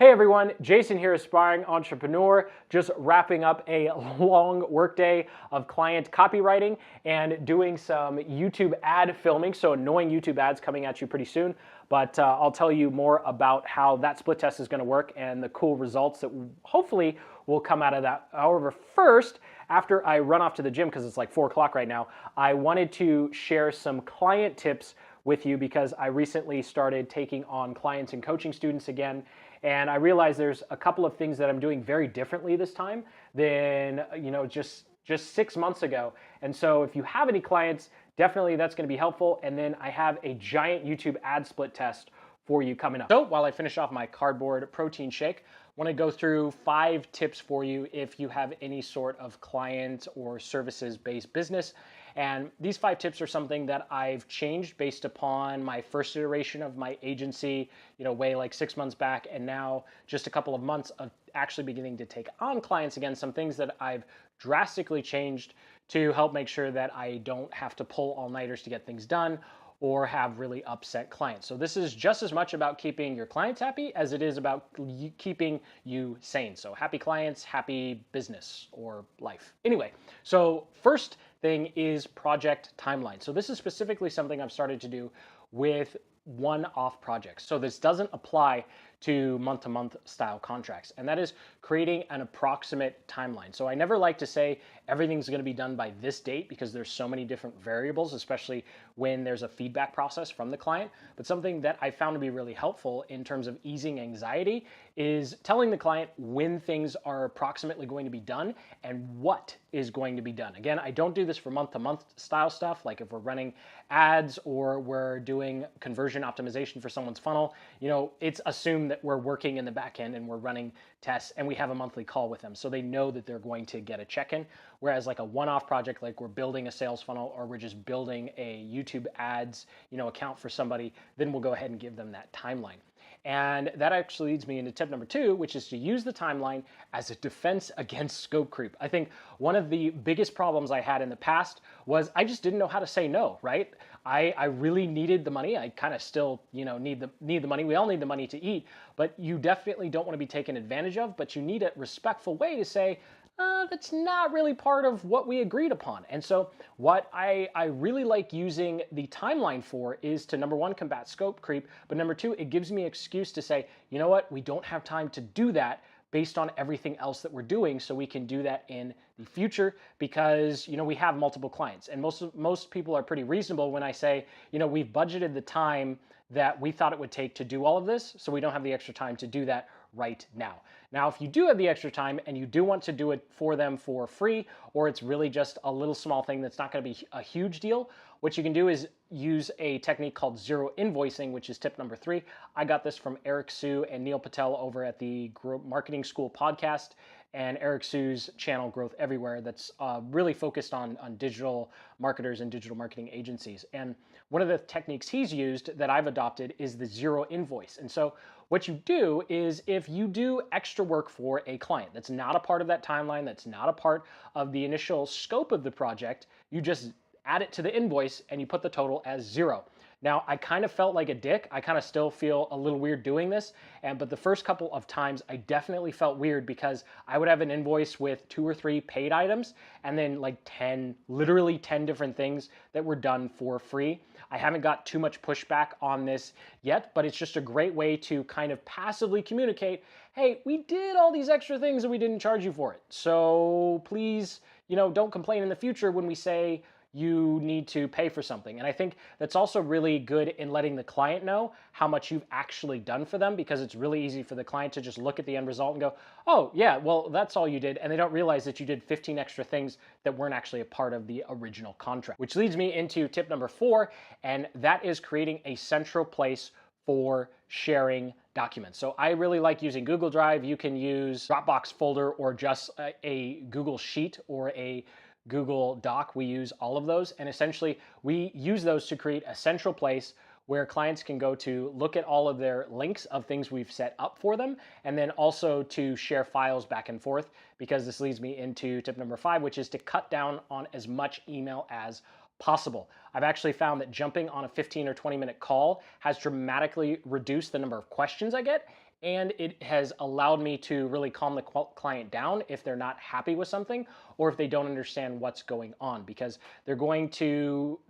Hey everyone, Jason here, aspiring entrepreneur, just wrapping up a long workday of client copywriting and doing some YouTube ad filming. So annoying YouTube ads coming at you pretty soon, but I'll tell you more about how that split test is going to work and the cool results that hopefully will come out of that. However, first, after I run off to the gym, because it's like 4 o'clock right now, I wanted to share some client tips with you because I recently started taking on clients and coaching students again. And I realized there's a couple of things that I'm doing very differently this time than just 6 months ago. And so if you have any clients, definitely that's going to be helpful. And then I have a giant YouTube ad split test for you coming up. So while I finish off my cardboard protein shake, I want to go through 5 tips for you if you have any sort of client or services-based business. And these 5 tips are something that I've changed based upon my first iteration of my agency, way like 6 months back, and now just a couple of months of actually beginning to take on clients again, some things that I've drastically changed to help make sure that I don't have to pull all-nighters to get things done or have really upset clients. So this is just as much about keeping your clients happy as it is about keeping you sane. So happy clients, happy business or life. Anyway, so first thing is project timeline. So this is specifically something I've started to do with one-off projects. So this doesn't apply to month-to-month style contracts, and that is creating an approximate timeline. So I never like to say everything's going to be done by this date because there's so many different variables, especially when there's a feedback process from the client. But something that I found to be really helpful in terms of easing anxiety is telling the client when things are approximately going to be done and what is going to be done. Again, I don't do this for month-to-month style stuff, like if we're running ads or we're doing conversion optimization for someone's funnel. It's assumed that we're working in the back end and we're running tests and we have a monthly call with them, so they know that they're going to get a check-in. Whereas like a one-off project, like we're building a sales funnel or we're just building a YouTube ads account for somebody, then we'll go ahead and give them that timeline. And that actually leads me into tip number 2, which is to use the timeline as a defense against scope creep. I think one of the biggest problems I had in the past was I just didn't know how to say no, right? I really needed the money. I kind of still, need the money. We all need the money to eat, but you definitely don't want to be taken advantage of, but you need a respectful way to say, that's not really part of what we agreed upon. And so what I really like using the timeline for is to, number 1, combat scope creep, but number 2, it gives me an excuse to say, you know what, we don't have time to do that based on everything else that we're doing, so we can do that in the future because we have multiple clients. And most people are pretty reasonable when I say, we've budgeted the time that we thought it would take to do all of this, so we don't have the extra time to do that right now. Now, if you do have the extra time and you do want to do it for them for free, or it's really just a little small thing that's not going to be a huge deal, what you can do is use a technique called zero invoicing, which is tip number 3. I got this from Eric Sue and Neil Patel over at the Marketing School podcast and Eric Sue's channel Growth Everywhere that's really focused on digital marketers and digital marketing agencies. And one of the techniques he's used that I've adopted is the zero invoice. And so what you do is if you do extra work for a client that's not a part of that timeline, that's not a part of the initial scope of the project, you just add it to the invoice and you put the total as 0. Now, I kind of felt like a dick. I kind of still feel a little weird doing this, but the first couple of times I definitely felt weird because I would have an invoice with 2 or 3 paid items and then like 10, literally 10 different things that were done for free. I haven't got too much pushback on this yet, but it's just a great way to kind of passively communicate, hey, we did all these extra things and we didn't charge you for it. So please, don't complain in the future when we say, you need to pay for something. And I think that's also really good in letting the client know how much you've actually done for them, because it's really easy for the client to just look at the end result and go, oh yeah, well, that's all you did. And they don't realize that you did 15 extra things that weren't actually a part of the original contract. Which leads me into tip number 4, and that is creating a central place for sharing documents. So I really like using Google Drive. You can use Dropbox folder or just a Google Sheet or a Google Doc. We use all of those, and essentially we use those to create a central place where clients can go to look at all of their links of things we've set up for them, and then also to share files back and forth, because this leads me into tip number 5, which is to cut down on as much email as possible. I've actually found that jumping on a 15 or 20-minute call has dramatically reduced the number of questions I get and it has allowed me to really calm the client down if they're not happy with something or if they don't understand what's going on, because they're going to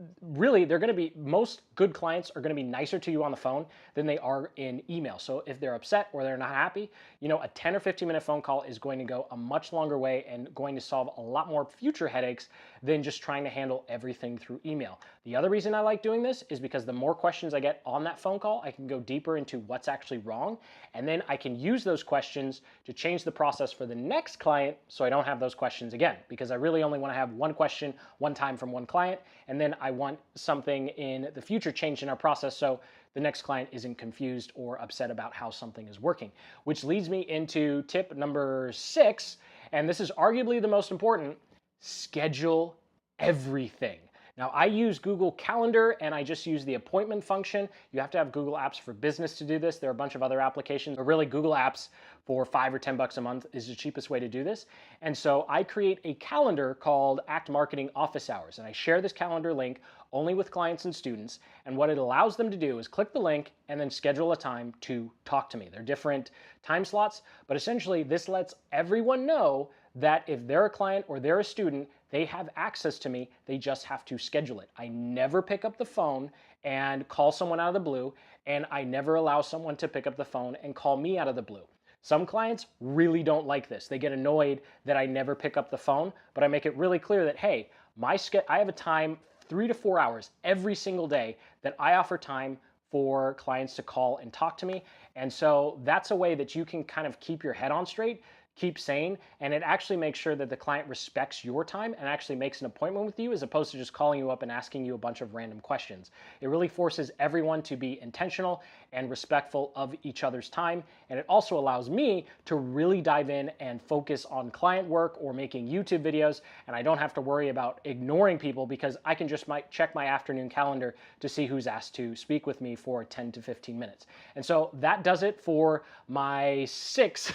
most good clients are going to be nicer to you on the phone than they are in email. So if they're upset or they're not happy, a 10 or 15-minute phone call is going to go a much longer way and going to solve a lot more future headaches than just trying to handle everything through email. The other reason I like doing this is because the more questions I get on that phone call, I can go deeper into what's actually wrong, and then I can use those questions to change the process for the next client so I don't have those questions again, because I really only want to have one question one time from one client, and then I want something in the future changed in our process so the next client isn't confused or upset about how something is working. Which leads me into tip number 6, and this is arguably the most important: schedule everything. Now, I use Google Calendar and I just use the appointment function. You have to have Google Apps for Business to do this. There are a bunch of other applications, but really Google Apps for $5 or $10 a month is the cheapest way to do this. And so I create a calendar called Act Marketing Office Hours, and I share this calendar link only with clients and students. And what it allows them to do is click the link and then schedule a time to talk to me. They're different time slots, but essentially this lets everyone know that if they're a client or they're a student, they have access to me. They just have to schedule it. I never pick up the phone and call someone out of the blue, and I never allow someone to pick up the phone and call me out of the blue. Some clients really don't like this. They get annoyed that I never pick up the phone, but I make it really clear that, hey, I have a time 3 to 4 hours every single day that I offer time for clients to call and talk to me. And so that's a way that you can kind of keep your head on straight, keep sane, and it actually makes sure that the client respects your time and actually makes an appointment with you as opposed to just calling you up and asking you a bunch of random questions. It really forces everyone to be intentional and respectful of each other's time, and it also allows me to really dive in and focus on client work or making YouTube videos, and I don't have to worry about ignoring people because I can just check my afternoon calendar to see who's asked to speak with me for 10 to 15 minutes. And so that does it for my six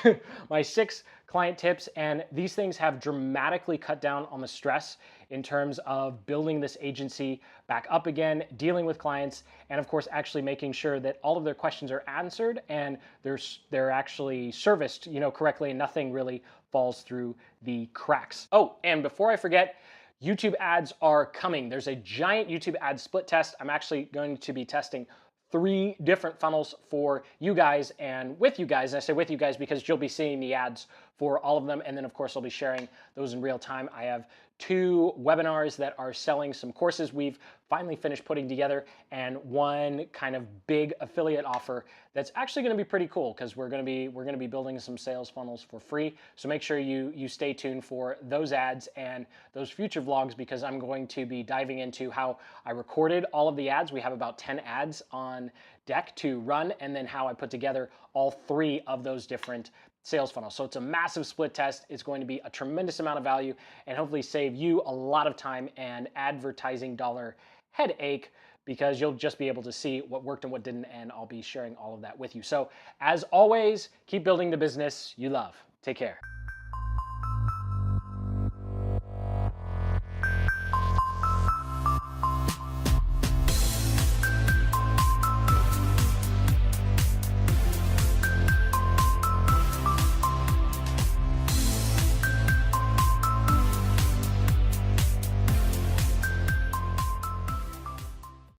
client tips, and these things have dramatically cut down on the stress in terms of building this agency back up again, dealing with clients, and of course actually making sure that all of their questions are answered and they're actually serviced, correctly, and nothing really falls through the cracks. Oh, and before I forget, YouTube ads are coming. There's a giant YouTube ad split test. I'm actually going to be testing 3 different funnels for you guys and with you guys. And I say with you guys because you'll be seeing the ads for all of them. And then of course I'll be sharing those in real time. I have 2 webinars that are selling some courses we've finally finished putting together, and 1 kind of big affiliate offer that's actually going to be pretty cool because we're going to be building some sales funnels for free. So make sure you stay tuned for those ads and those future vlogs, because I'm going to be diving into how I recorded all of the ads. We have about 10 ads on deck to run, and then how I put together all 3 of those different sales funnels. So it's a massive split test. It's going to be a tremendous amount of value and hopefully save you a lot of time and advertising dollar headache, because you'll just be able to see what worked and what didn't, and I'll be sharing all of that with you. So as always, keep building the business you love. Take care.